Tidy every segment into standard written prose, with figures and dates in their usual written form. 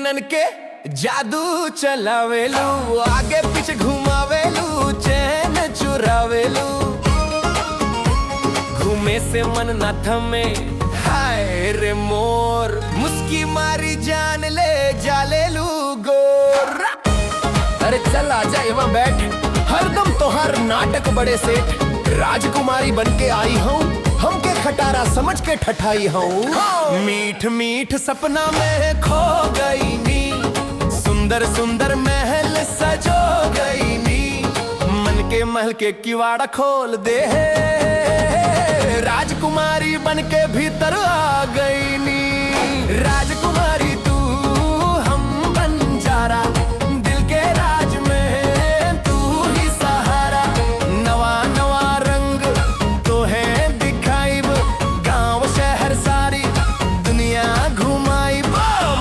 नैनन के जादू चलावेलू, आगे पीछे घुमावेलू, चैन चुरावेलू। घूमे से मन न थमे, हाय रे मोर, मुस्की मारी जान ले जालेलू गोर। अरे चल आजा यहाँ बैठ, हरदम तोहार नाटक बड़े सेठ। राजकुमारी बनके आई हूँ, हमके खटारा समझ के ठठाई हूँ। मीठ मीठ सपना में खो गई नी, सुंदर सुंदर महल सजो गई नी। मन के महल के किवाड़ा खोल दे, राजकुमारी बनके भीतर आ गई नी। राजकुमारी तू हम बंजारा, दिल के राज में तू ही सहारा। नवा नवा रंग तो है दिखाई, गांव शहर सारी दुनिया घुमाई।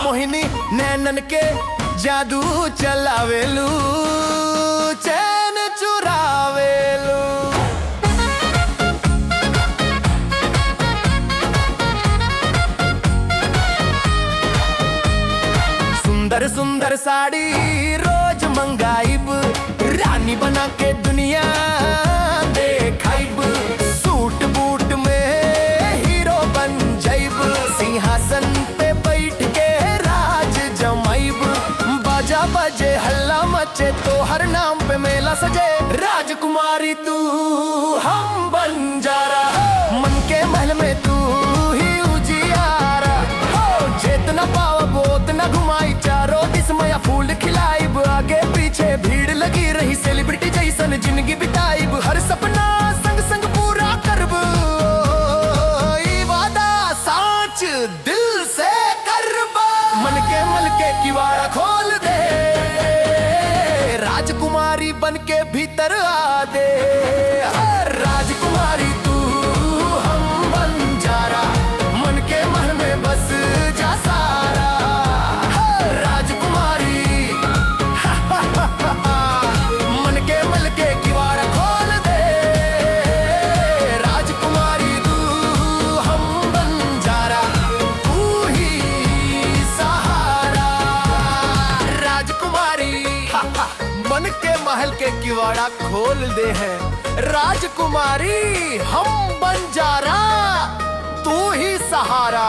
मोहिनी नैनन के जादू चलावेलू, चैन चुरावेलू। सुंदर सुंदर साड़ी रोज मंगाइब, रानी बना के दुनिया देखाइब। सूट बूट में हीरो बन जाइब, सिंहासन पे बैठ के राज जमाइब। बाजा बजे हल्ला मचे तो हर नाम पे मेला सजे। राजकुमारी तू हम बंजारा, मन के महल में तू ही उजियारा। जितना पाव बोत न घुमाई, चारों दिशमया फूल खिलाइब। आगे पीछे भीड़ लगी रही, सेलिब्रिटी जैसन जिंदगी बिताइब। हर सपना संग संग पूरा करब, ई वादा साच दिल से करब। मन के किवाड़ा खोल दे, राजकुमारी बनके भीतर आ दे। राजकुमारी तू हम बंजारा, मन के महल में बस जा सारा। राजकुमारी मन के महल के किवाड़ा खोल दे, राजकुमारी तू हम बंजारा, तू ही सहारा। राजकुमारी मन के महल के किवाड़ा खोल दे है। राजकुमारी हम बंजारा, तू ही सहारा।